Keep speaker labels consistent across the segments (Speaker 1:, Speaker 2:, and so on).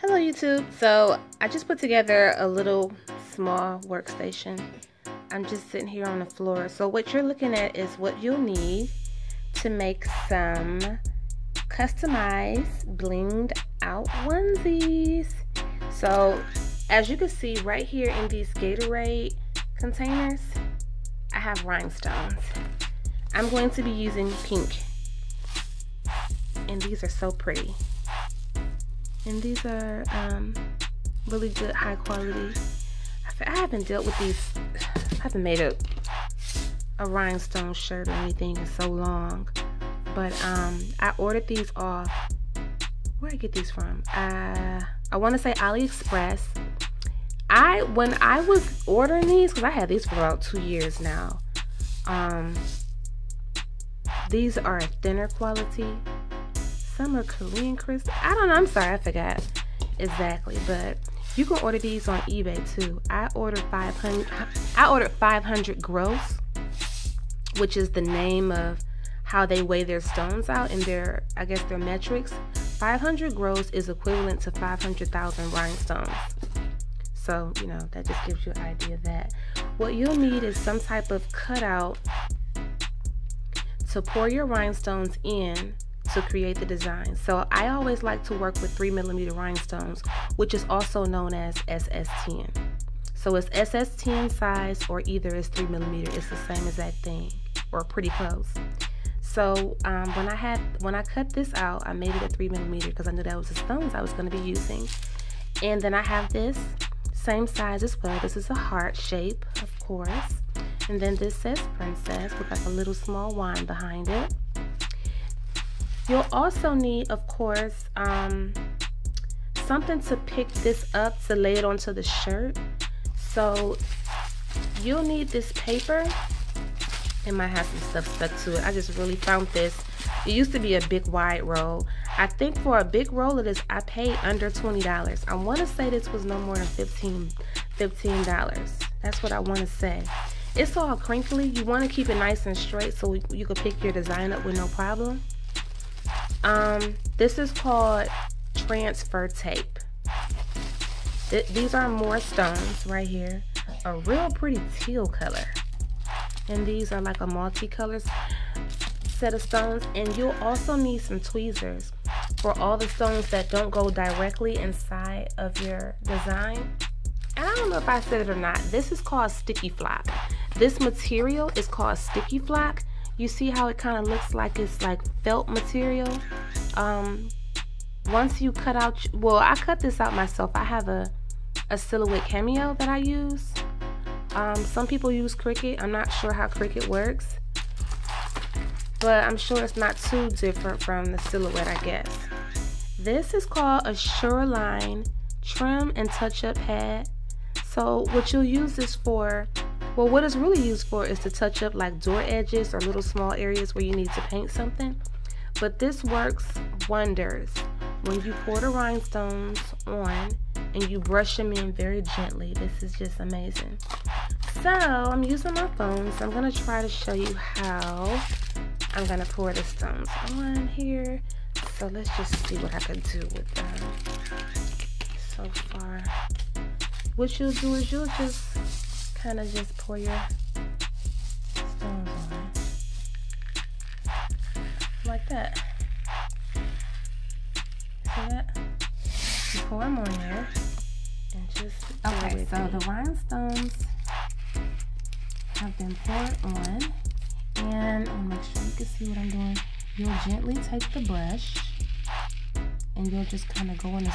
Speaker 1: Hello YouTube. So I just put together a little small workstation. I'm just sitting here on the floor. So what you're looking at is what you'll need to make some customized blinged out onesies. So as you can see right here in these Gatorade containers, I have rhinestones. I'm going to be using pink, and these are so pretty. And these are really good, high quality. I haven't dealt with these. I haven't made a rhinestone shirt or anything in so long. But I ordered these off. Where did I get these from? I want to say AliExpress. When I was ordering these, because I had these for about 2 years now. These are a thinner quality. Some are Korean crystal. I don't know. I'm sorry. I forgot exactly. But you can order these on eBay too. I ordered 500 gross, which is the name of how they weigh their stones out in their, I guess, their metrics. 500 gross is equivalent to 500,000 rhinestones. So, you know, that just gives you an idea of that. What you'll need is some type of cutout to pour your rhinestones in to create the design. So I always like to work with 3mm rhinestones, which is also known as SS10. So it's SS10 size, or either it's 3mm. It's the same exact thing, or pretty close. So when I cut this out, I made it a 3mm because I knew that was the stones I was going to be using. And then I have this same size as well. This is a heart shape, of course. And then this says princess with like a little small wine behind it. You'll also need, of course, something to pick this up to lay it onto the shirt. So you'll need this paper. It might have some stuff stuck to it. I just really found this. It used to be a big wide roll. I think for a big roll of this, I paid under $20. I want to say this was no more than $15. That's what I want to say. It's all crinkly. You want to keep it nice and straight so you can pick your design up with no problem. This is called transfer tape. These are more stones right here. A real pretty teal color. And these are like a multicolored set of stones. And you'll also need some tweezers for all the stones that don't go directly inside of your design. And I don't know if I said it or not. This is called sticky flock. This material is called sticky flock. You see how it kind of looks like it's like felt material? Once you cut out, well, I cut this out myself. I have a Silhouette Cameo that I use. Some people use Cricut. I'm not sure how Cricut works, but I'm sure it's not too different from the Silhouette, I guess. This is called a Shoreline trim and touch-up pad. So what you'll use this for, well, what it's really used for is to touch up like door edges or little small areas where you need to paint something. But this works wonders when you pour the rhinestones on and you brush them in very gently. This is just amazing. So I'm using my phone, so I'm going to try to show you how I'm going to pour the stones on here. So let's just see what I can do with them so far. What you'll do is you'll just kind of just pour your stones on like that. See that? You pour them on there and just okay. So the rhinestones have been poured on, and I'll make sure you can see what I'm doing. You'll gently take the brush and you'll just kind of go in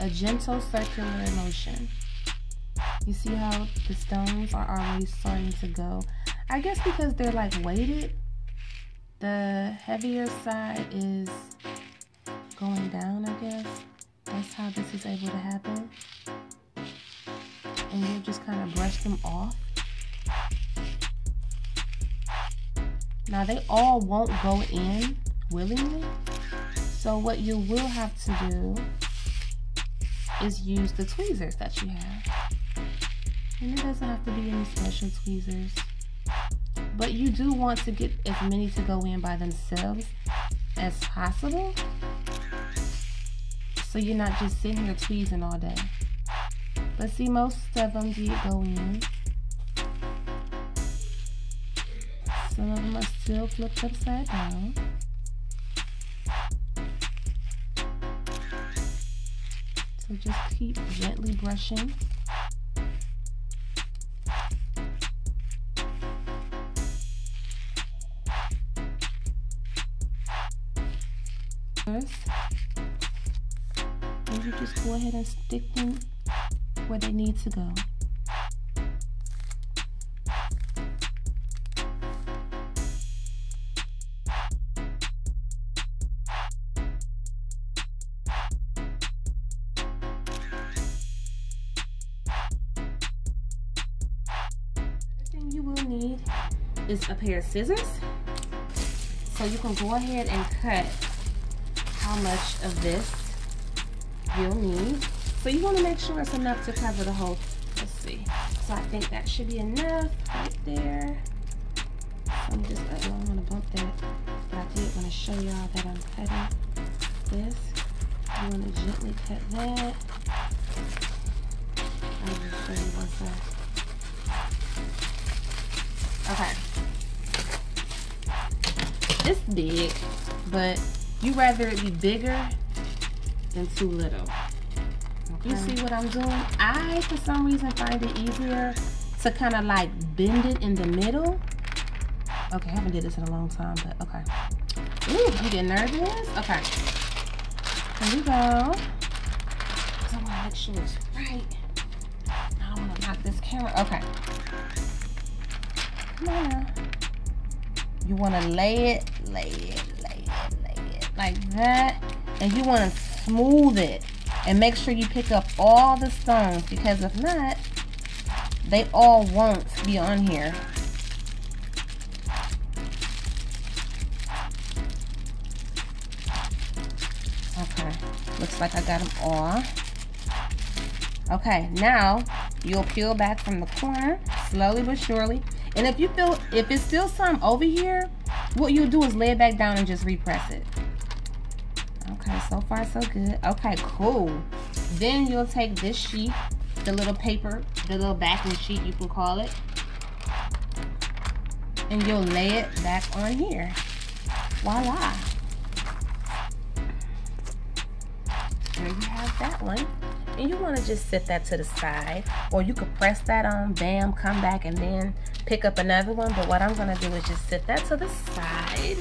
Speaker 1: a gentle circular motion. You see how the stones are already starting to go? I guess because they're like weighted, the heavier side is going down, I guess. That's how this is able to happen. And you'll just kind of brush them off. Now they all won't go in willingly. So what you will have to do is use the tweezers that you have. And it doesn't have to be any special tweezers. But you do want to get as many to go in by themselves as possible. so you're not just sitting here tweezing all day. But see, most of them did go in. Some of them are still flipped upside down. So just keep gently brushing. First, and you just go ahead and stick them where they need to go. Need is a pair of scissors, so you can go ahead and cut how much of this you'll need. So you want to make sure it's enough to cover the whole. Let's see. So I think that should be enough right there. So I'm just, I don't want to bump that, but I did want to show y'all that I'm cutting this. You want to gently cut that. I'll just show you one side. Okay, it's big, but you rather it be bigger than too little. Okay. You see what I'm doing? I, for some reason, find it easier to kind of like bend it in the middle. Okay, I haven't did this in a long time, but okay. Ooh, you get nervous? Okay, here we go. I want to make sure it's right. I don't want to knock this camera. Okay. Come on now. You want to lay it like that, and you want to smooth it and make sure you pick up all the stones, because if not, they all won't be on here. Okay, looks like I got them all. Okay, now you'll peel back from the corner slowly but surely. And if you feel, if it's still some over here, what you'll do is lay it back down and just repress it. Okay, so far so good. Okay, cool. Then you'll take this sheet, the little paper, the little backing sheet you can call it, and you'll lay it back on here. Voila. There you have that one. And you want to just set that to the side, or you could press that on, bam, come back and then pick up another one. But what I'm going to do is just set that to the side,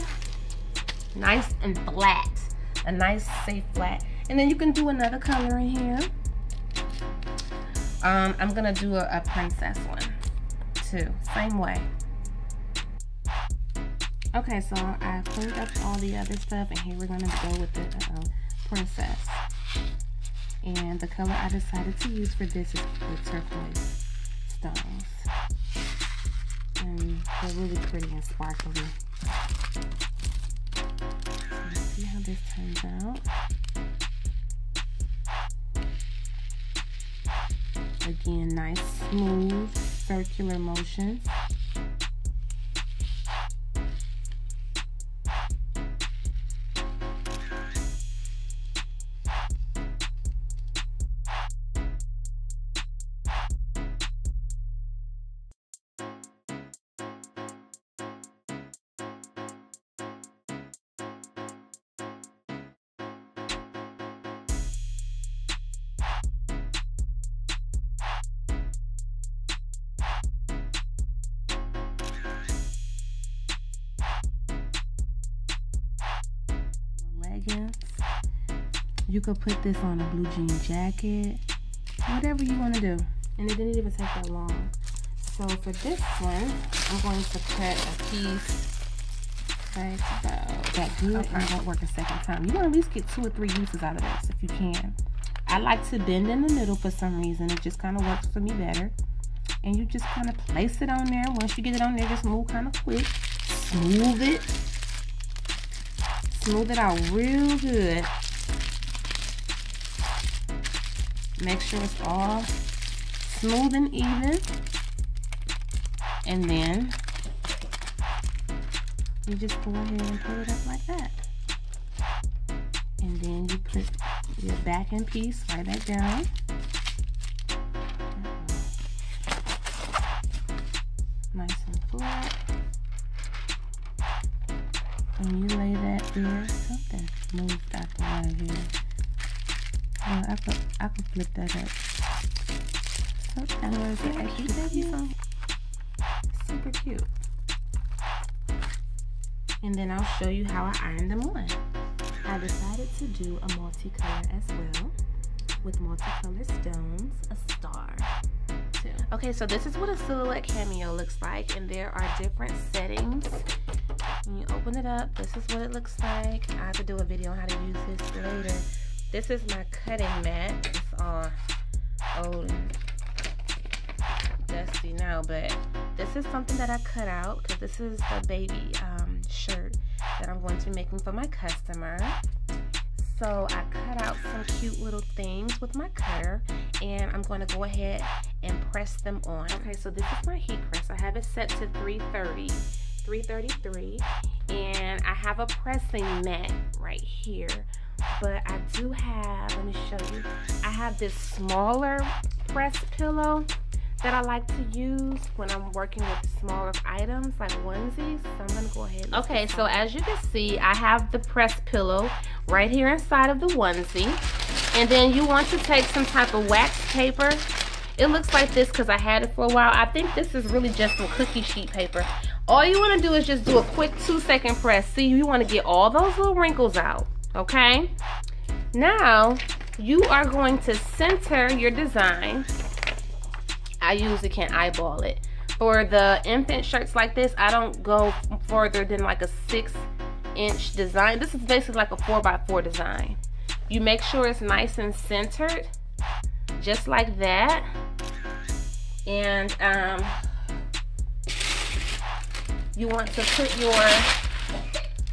Speaker 1: nice and flat, a nice safe flat. And then you can do another color in here. I'm going to do a princess one too, same way. Okay, so I cleaned up all the other stuff, and here we're going to go with the princess. And the color I decided to use for this is the turquoise stones. And they're really pretty and sparkly. So let's see how this turns out. Again, nice, smooth, circular motions. You could put this on a blue jean jacket, whatever you want to do, and it didn't even take that long. So for this one, I'm going to cut a piece that's about that good, and it won't work a second time. You want to at least get 2 or 3 uses out of this if you can. I like to bend in the middle for some reason. It just kind of works for me better. And you just kind of place it on there. Once you get it on there, just move kind of quick. Smooth it. Smooth it out real good. Make sure it's all smooth and even. And then you just go ahead and put it up like that. And then you put your backing piece right back down. Nice and flat. And you lay that there. Something moved out the way here. Oh, I could flip that up. And where's the extra piece on? Super cute. And then I'll show you how I ironed them on. I decided to do a multicolor as well, with multicolor stones, a star too. Okay, so this is what a Silhouette Cameo looks like, and there are different settings. When you open it up, this is what it looks like. I have to do a video on how to use this later. This is my cutting mat. It's all old and dusty now, but this is something that I cut out because this is the baby shirt that I'm going to be making for my customer. So I cut out some cute little things with my cutter, and I'm going to go ahead and press them on. Okay, so this is my heat press. I have it set to 333, and I have a pressing mat right here. But I do have, let me show you, I have this smaller press pillow that I like to use when I'm working with smaller items like onesies. So I'm gonna go ahead and okay, so as you can see, I have the press pillow right here inside of the onesie. And then you want to take some type of wax paper. It looks like this because I had it for a while. I think this is really just some cookie sheet paper. All you want to do is just do a quick 2-second press. See, you want to get all those little wrinkles out, okay? Now, you are going to center your design. I usually can't eyeball it. For the infant shirts like this, I don't go further than like a 6-inch design. This is basically like a 4x4 design. You make sure it's nice and centered, just like that. And you want to put your,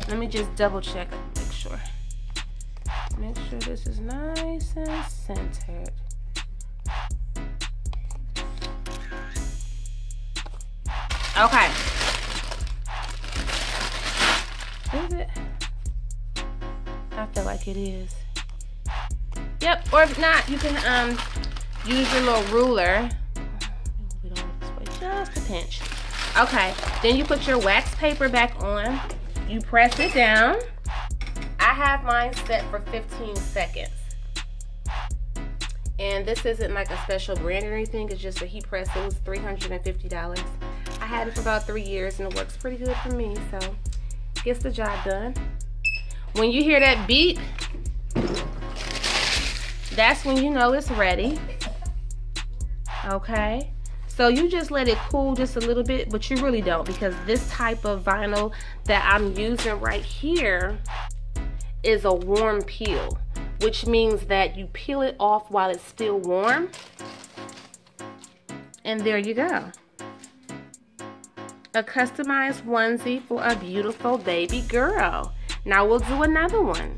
Speaker 1: let me just double check it, make sure. Make sure this is nice and centered. Okay. Is it? I feel like it is. Yep, or if not, you can use your little ruler. We don't want this way, just a pinch. Okay, then you put your wax paper back on. You press it down. I have mine set for 15 seconds. And this isn't like a special brand or anything, it's just a heat press. It was $350. I had it for about 3 years and it works pretty good for me, so gets the job done. When you hear that beep, that's when you know it's ready. Okay, so you just let it cool just a little bit, but you really don't, because this type of vinyl that I'm using right here is a warm peel, which means that you peel it off while it's still warm. And there you go. A customized onesie for a beautiful baby girl. Now we'll do another one.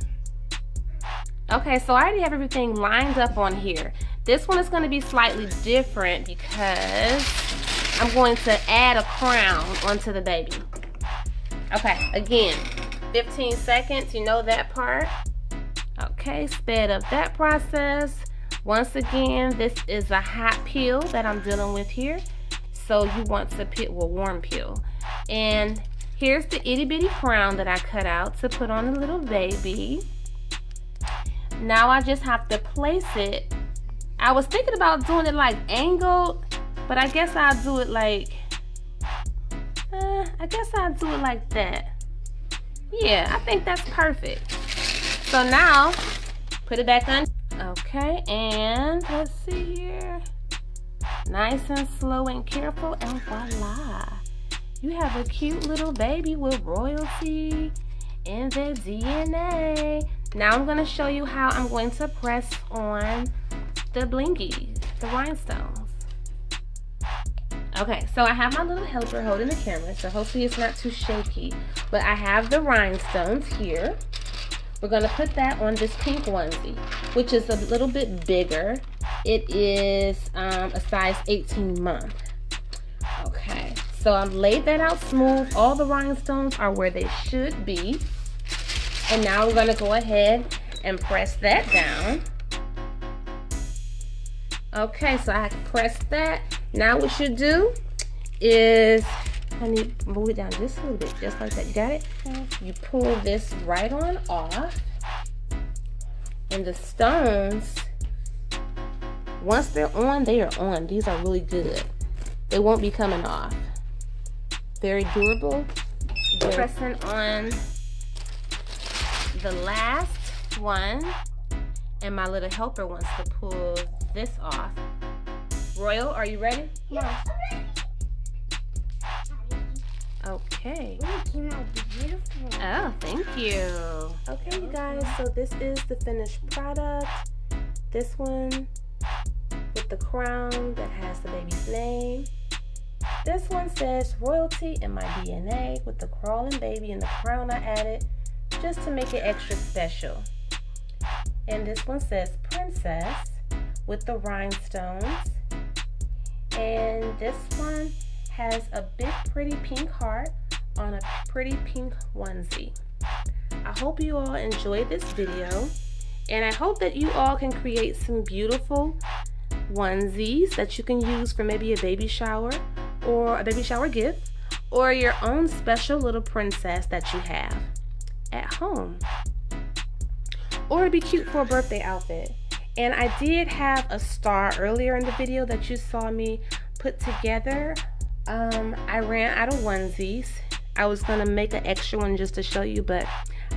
Speaker 1: Okay, so I already have everything lined up on here. This one is going to be slightly different because I'm going to add a crown onto the baby. Okay, again, 15 seconds, you know that part. Okay, sped up that process. Once again, this is a hot peel that I'm dealing with here. So you want to peel, well, warm peel. And here's the itty bitty crown that I cut out to put on the little baby. Now I just have to place it. I was thinking about doing it like angled, but I guess I'll do it like, that. Yeah, I think that's perfect. So now, put it back on. Okay, and let's see here. Nice and slow and careful, and voila. You have a cute little baby with royalty in the DNA. Now I'm going to show you how I'm going to press on the blingies, the rhinestones. Okay, so I have my little helper holding the camera, so hopefully it's not too shaky. But I have the rhinestones here. We're going to put that on this pink onesie, which is a little bit bigger. It is a size 18 month. Okay, so I've laid that out smooth. All the rhinestones are where they should be. And now we're going to go ahead and press that down. Okay, so I pressed that. Now what you do is, I need to move it down just a little bit, just like that. You got it? You pull this right on off, and the stones, once they're on, they are on. These are really good. They won't be coming off. Very durable. Pressing on the last one, and my little helper wants to pull this off. Royal, are you ready?
Speaker 2: Yeah.
Speaker 1: Okay.
Speaker 2: It came out beautiful.
Speaker 1: Oh, thank you. Okay, you guys, so this is the finished product. This one with the crown that has the baby's name. This one says royalty in my DNA with the crawling baby and the crown I added just to make it extra special. And this one says princess with the rhinestones. And this one has a big pretty pink heart on a pretty pink onesie. I hope you all enjoyed this video, and I hope that you all can create some beautiful onesies that you can use for maybe a baby shower or a baby shower gift, or your own special little princess that you have at home, or it'd be cute for a birthday outfit. And I did have a star earlier in the video that you saw me put together. I ran out of onesies. I was gonna make an extra one just to show you, but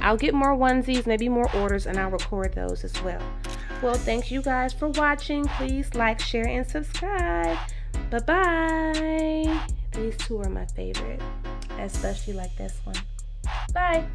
Speaker 1: I'll get more onesies, maybe more orders, and I'll record those as well. Well, thank you guys for watching. Please like, share, and subscribe. Bye-bye. These two are my favorite, especially like this one. Bye.